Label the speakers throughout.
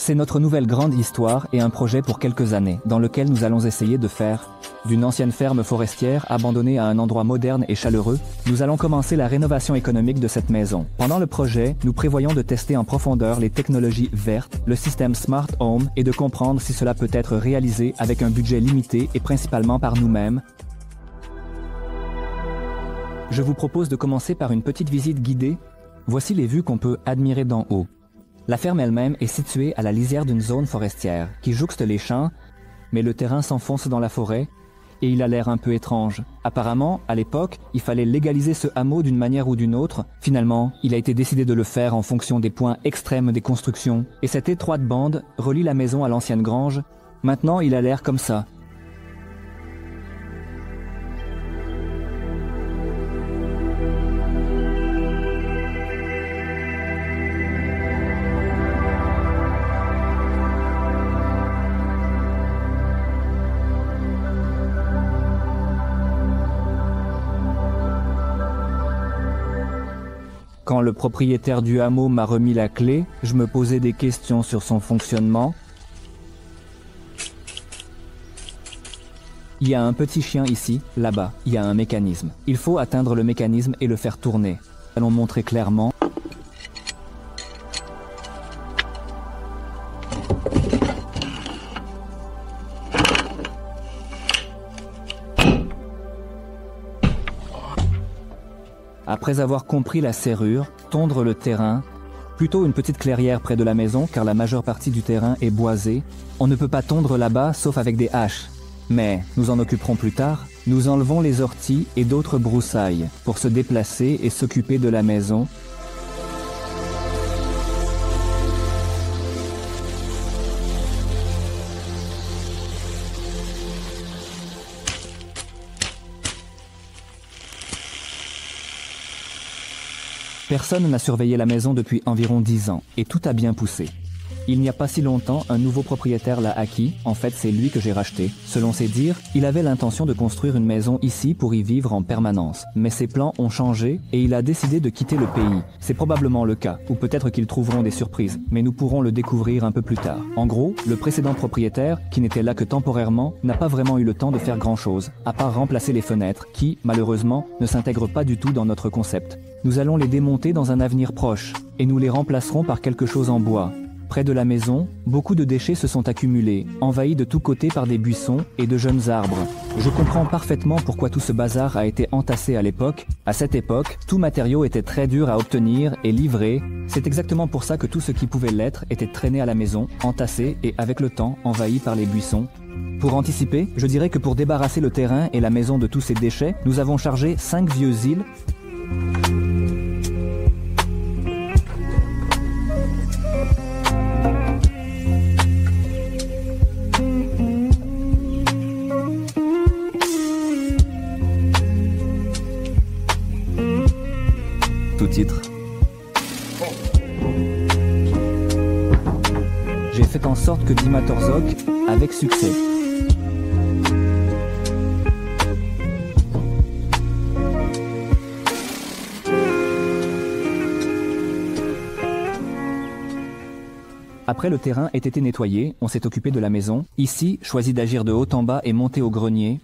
Speaker 1: C'est notre nouvelle grande histoire et un projet pour quelques années, dans lequel nous allons essayer de faire d'une ancienne ferme forestière abandonnée à un endroit moderne et chaleureux. Nous allons commencer la rénovation économique de cette maison. Pendant le projet, nous prévoyons de tester en profondeur les technologies vertes, le système Smart Home et de comprendre si cela peut être réalisé avec un budget limité et principalement par nous-mêmes. Je vous propose de commencer par une petite visite guidée. Voici les vues qu'on peut admirer d'en haut. La ferme elle-même est située à la lisière d'une zone forestière qui jouxte les champs, mais le terrain s'enfonce dans la forêt et il a l'air un peu étrange. Apparemment, à l'époque, il fallait légaliser ce hameau d'une manière ou d'une autre. Finalement, il a été décidé de le faire en fonction des points extrêmes des constructions. Et cette étroite bande relie la maison à l'ancienne grange. Maintenant, il a l'air comme ça. Quand le propriétaire du hameau m'a remis la clé, je me posais des questions sur son fonctionnement. Il y a un petit chien ici, là-bas, il y a un mécanisme. Il faut atteindre le mécanisme et le faire tourner. Allons montrer clairement. Après avoir compris la serrure, tondre le terrain, plutôt une petite clairière près de la maison car la majeure partie du terrain est boisée. On ne peut pas tondre là-bas sauf avec des haches. Mais nous en occuperons plus tard. Nous enlevons les orties et d'autres broussailles pour se déplacer et s'occuper de la maison. Personne n'a surveillé la maison depuis environ 10 ans et tout a bien poussé. Il n'y a pas si longtemps, un nouveau propriétaire l'a acquis. En fait, c'est lui que j'ai racheté. Selon ses dires, il avait l'intention de construire une maison ici pour y vivre en permanence. Mais ses plans ont changé et il a décidé de quitter le pays. C'est probablement le cas, ou peut-être qu'ils trouveront des surprises, mais nous pourrons le découvrir un peu plus tard. En gros, le précédent propriétaire, qui n'était là que temporairement, n'a pas vraiment eu le temps de faire grand-chose, à part remplacer les fenêtres, qui, malheureusement, ne s'intègrent pas du tout dans notre concept. Nous allons les démonter dans un avenir proche, et nous les remplacerons par quelque chose en bois. Près de la maison, beaucoup de déchets se sont accumulés, envahis de tous côtés par des buissons et de jeunes arbres. Je comprends parfaitement pourquoi tout ce bazar a été entassé à l'époque. À cette époque, tout matériau était très dur à obtenir et livrer. C'est exactement pour ça que tout ce qui pouvait l'être était traîné à la maison, entassé et avec le temps envahi par les buissons. Pour anticiper, je dirais que pour débarrasser le terrain et la maison de tous ces déchets, nous avons chargé 5 vieux îles. Titre. J'ai fait en sorte que Dima Torzok, avec succès. Après le terrain ait été nettoyé, on s'est occupé de la maison. Ici, choisi d'agir de haut en bas et monter au grenier.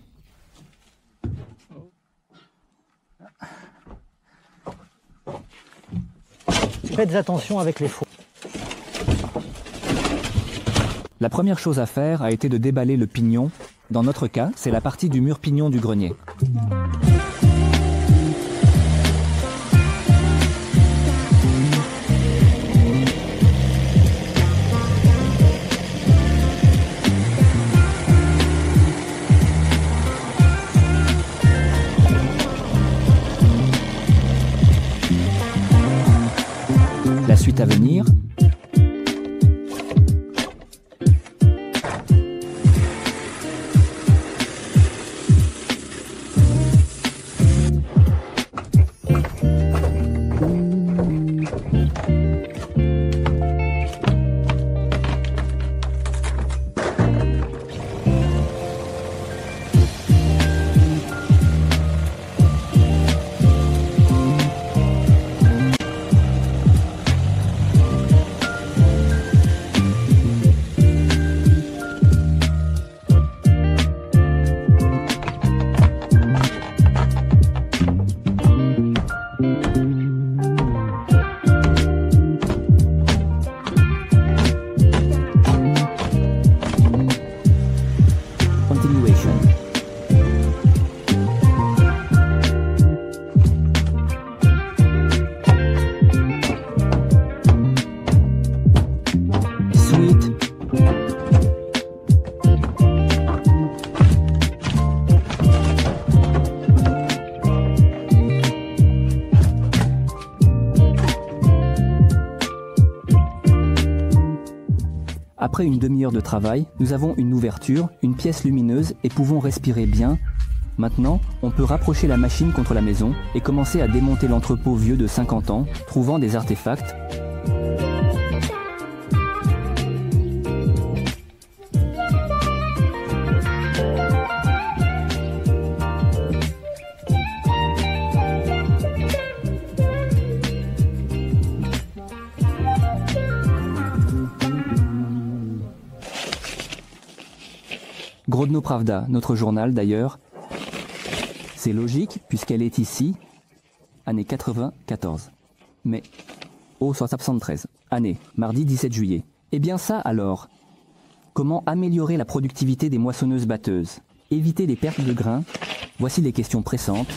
Speaker 2: Faites attention avec les fours.
Speaker 1: La première chose à faire a été de déballer le pignon. Dans notre cas, c'est la partie du mur pignon du grenier. La suite à venir. Après une demi-heure de travail, nous avons une ouverture, une pièce lumineuse et pouvons respirer bien. Maintenant, on peut rapprocher la machine contre la maison et commencer à démonter l'entrepôt vieux de 50 ans, trouvant des artefacts. Grodno Pravda, notre journal d'ailleurs. C'est logique puisqu'elle est ici, année 94. Mais, oh, 73, année, mardi 17 juillet. Eh bien ça alors, comment améliorer la productivité des moissonneuses-batteuses? Éviter les pertes de grains? Voici les questions pressantes.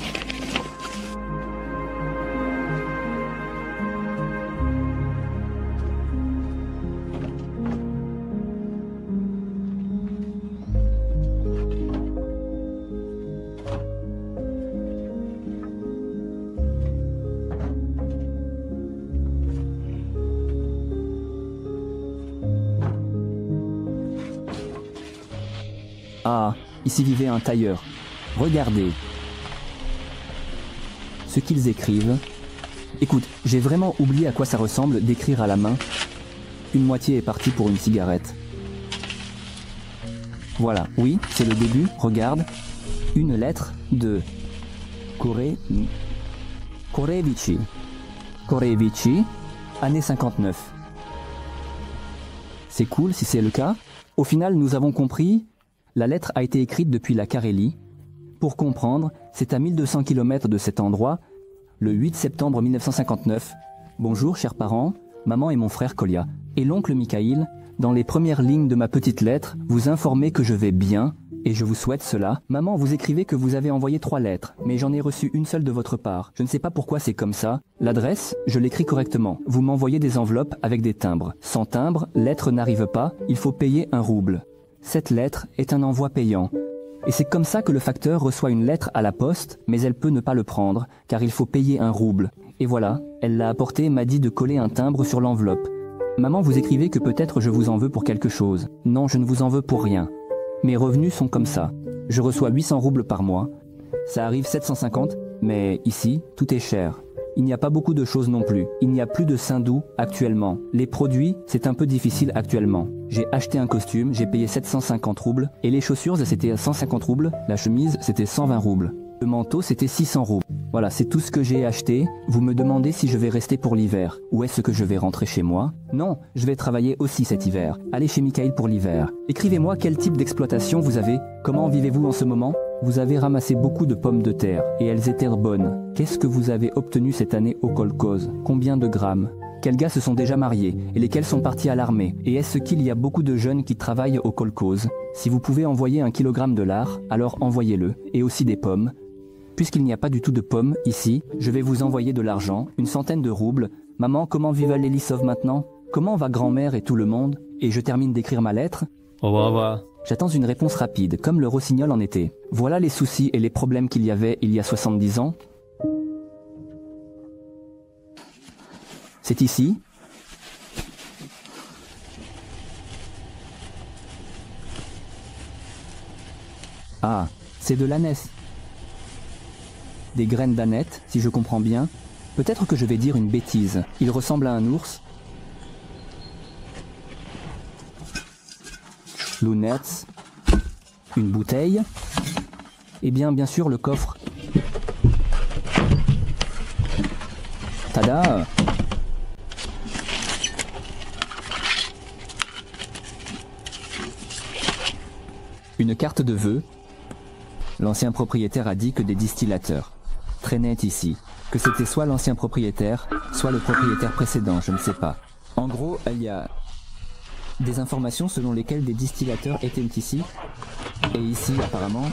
Speaker 1: Ah, ici vivait un tailleur. Regardez. Ce qu'ils écrivent. Écoute, j'ai vraiment oublié à quoi ça ressemble d'écrire à la main. Une moitié est partie pour une cigarette. Voilà, oui, c'est le début, regarde. Une lettre de Korevici. Korevici, année 59. C'est cool si c'est le cas. Au final, nous avons compris. La lettre a été écrite depuis la Carélie. Pour comprendre, c'est à 1200 km de cet endroit, le 8 septembre 1959. Bonjour, chers parents, maman et mon frère Kolia. Et l'oncle Mikhaïl, dans les premières lignes de ma petite lettre, vous informez que je vais bien, et je vous souhaite cela. Maman, vous écrivez que vous avez envoyé 3 lettres, mais j'en ai reçu une seule de votre part. Je ne sais pas pourquoi c'est comme ça. L'adresse, je l'écris correctement. Vous m'envoyez des enveloppes avec des timbres. Sans timbre, lettre n'arrive pas, il faut payer 1 rouble. Cette lettre est un envoi payant. Et c'est comme ça que le facteur reçoit une lettre à la poste, mais elle peut ne pas le prendre, car il faut payer 1 rouble. Et voilà, elle l'a apporté et m'a dit de coller un timbre sur l'enveloppe. Maman, vous écrivez que peut-être je vous en veux pour quelque chose. Non, je ne vous en veux pour rien. Mes revenus sont comme ça. Je reçois 800 roubles par mois. Ça arrive 750, mais ici, tout est cher. Il n'y a pas beaucoup de choses non plus. Il n'y a plus de Sindou actuellement. Les produits, c'est un peu difficile actuellement. J'ai acheté un costume, j'ai payé 750 roubles. Et les chaussures, c'était 150 roubles. La chemise, c'était 120 roubles. Le manteau, c'était 600 roubles. Voilà, c'est tout ce que j'ai acheté. Vous me demandez si je vais rester pour l'hiver. Ou est-ce que je vais rentrer chez moi? Non, je vais travailler aussi cet hiver. Allez chez Mikhaïl pour l'hiver. Écrivez-moi quel type d'exploitation vous avez. Comment vivez-vous en ce moment? Vous avez ramassé beaucoup de pommes de terre, et elles étaient bonnes. Qu'est-ce que vous avez obtenu cette année au kolkhoz? Combien de grammes? Quels gars se sont déjà mariés, et lesquels sont partis à l'armée? Et est-ce qu'il y a beaucoup de jeunes qui travaillent au kolkhoz? Si vous pouvez envoyer 1 kilogramme de lard, alors envoyez-le, et aussi des pommes. Puisqu'il n'y a pas du tout de pommes ici, je vais vous envoyer de l'argent, 100 de roubles. Maman, comment vivent l'Elisov maintenant? Comment va grand-mère et tout le monde? Et je termine d'écrire ma lettre. Au revoir. J'attends une réponse rapide, comme le rossignol en été. Voilà les soucis et les problèmes qu'il y avait il y a 70 ans. C'est ici. Ah, c'est de l'ânesse. Des graines d'ânette, si je comprends bien. Peut-être que je vais dire une bêtise. Il ressemble à un ours. Lunettes, une bouteille, et bien sûr le coffre. Tada! Une carte de vœux. L'ancien propriétaire a dit que des distillateurs traînaient ici, que c'était soit l'ancien propriétaire, soit le propriétaire précédent, je ne sais pas. En gros, il y a des informations selon lesquelles des distillateurs étaient ici, et ici apparemment,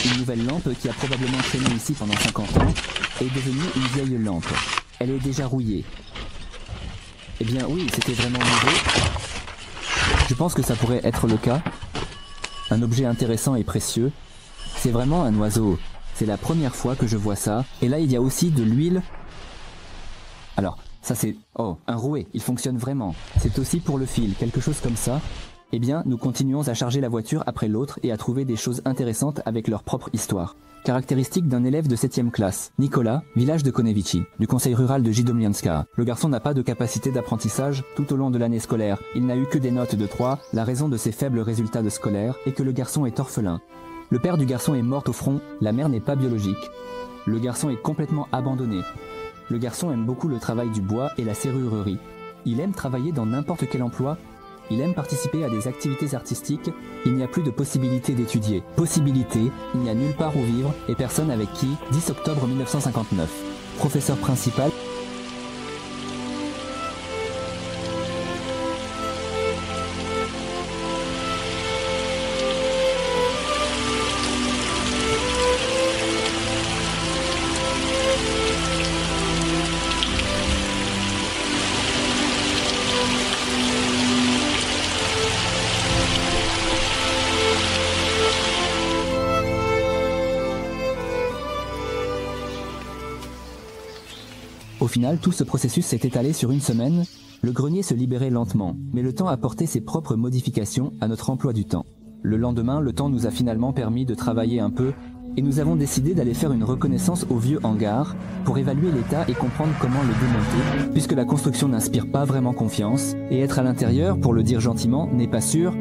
Speaker 1: une nouvelle lampe qui a probablement traîné ici pendant 50 ans est devenue une vieille lampe. Elle est déjà rouillée. Eh bien oui, c'était vraiment nouveau. Je pense que ça pourrait être le cas. Un objet intéressant et précieux. C'est vraiment un oiseau. C'est la première fois que je vois ça. Et là, il y a aussi de l'huile. Alors, ça c'est... Oh, un rouet, il fonctionne vraiment. C'est aussi pour le fil, quelque chose comme ça. Eh bien, nous continuons à charger la voiture après l'autre et à trouver des choses intéressantes avec leur propre histoire. Caractéristique d'un élève de 7e classe, Nicolas, village de Konevici, du conseil rural de Jidomlianska. Le garçon n'a pas de capacité d'apprentissage tout au long de l'année scolaire. Il n'a eu que des notes de 3. La raison de ses faibles résultats de scolaire est que le garçon est orphelin. Le père du garçon est mort au front, la mère n'est pas biologique. Le garçon est complètement abandonné. Le garçon aime beaucoup le travail du bois et la serrurerie. Il aime travailler dans n'importe quel emploi. Il aime participer à des activités artistiques. Il n'y a plus de possibilité d'étudier. Possibilité, il n'y a nulle part où vivre et personne avec qui. 10 octobre 1959. Professeur principal. Au final, tout ce processus s'est étalé sur une semaine. Le grenier se libérait lentement, mais le temps apportait ses propres modifications à notre emploi du temps. Le lendemain, le temps nous a finalement permis de travailler un peu, et nous avons décidé d'aller faire une reconnaissance au vieux hangar pour évaluer l'état et comprendre comment le démonter, puisque la construction n'inspire pas vraiment confiance, et être à l'intérieur, pour le dire gentiment, n'est pas sûr.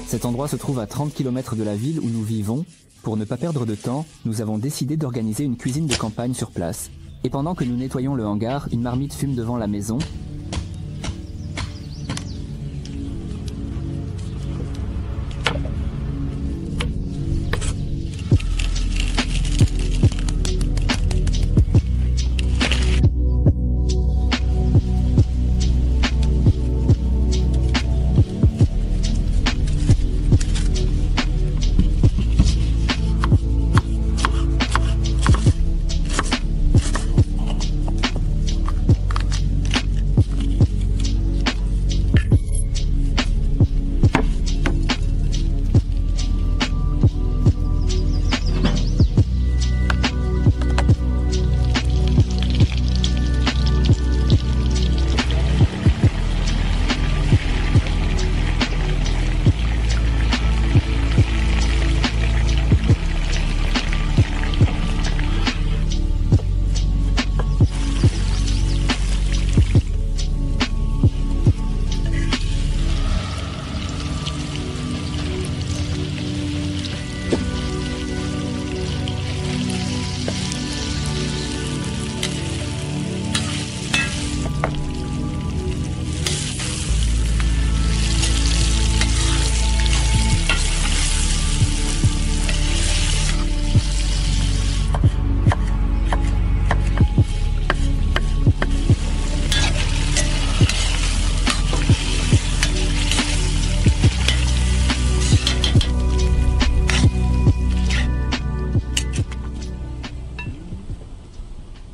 Speaker 1: Cet endroit se trouve à 30 km de la ville où nous vivons. Pour ne pas perdre de temps, nous avons décidé d'organiser une cuisine de campagne sur place. Et pendant que nous nettoyons le hangar, une marmite fume devant la maison.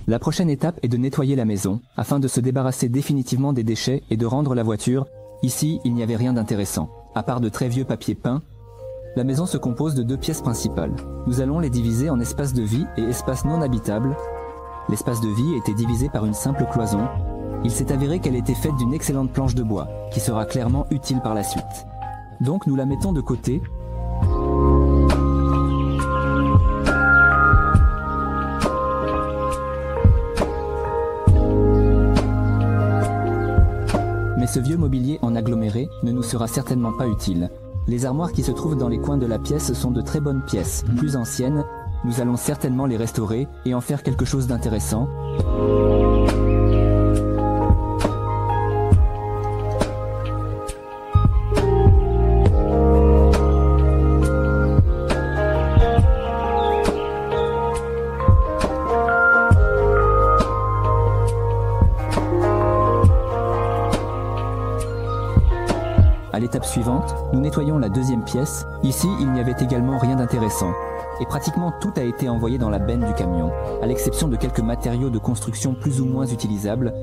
Speaker 1: La prochaine étape est de nettoyer la maison, afin de se débarrasser définitivement des déchets et de rendre la voiture. Ici, il n'y avait rien d'intéressant, à part de très vieux papiers peints. La maison se compose de 2 pièces principales. Nous allons les diviser en espaces de vie et espaces non habitables. L'espace de vie était divisé par une simple cloison. Il s'est avéré qu'elle était faite d'une excellente planche de bois, qui sera clairement utile par la suite. Donc nous la mettons de côté. Mais ce vieux mobilier en aggloméré ne nous sera certainement pas utile. Les armoires qui se trouvent dans les coins de la pièce sont de très bonnes pièces, plus anciennes. Nous allons certainement les restaurer et en faire quelque chose d'intéressant. À l'étape suivante, nous nettoyons la deuxième pièce. Ici, il n'y avait également rien d'intéressant. Et pratiquement tout a été envoyé dans la benne du camion, à l'exception de quelques matériaux de construction plus ou moins utilisables.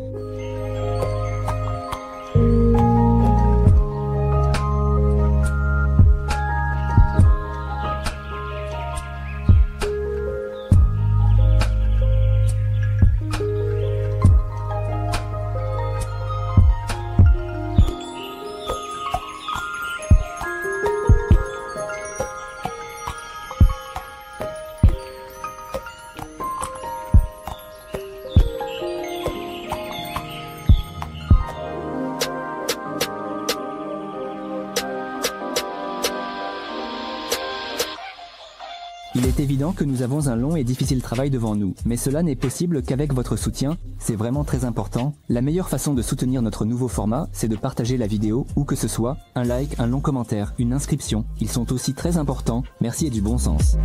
Speaker 1: Il est évident que nous avons un long et difficile travail devant nous, mais cela n'est possible qu'avec votre soutien, c'est vraiment très important. La meilleure façon de soutenir notre nouveau format, c'est de partager la vidéo, où que ce soit, un like, un long commentaire, une inscription. Ils sont aussi très importants, merci et du bon sens.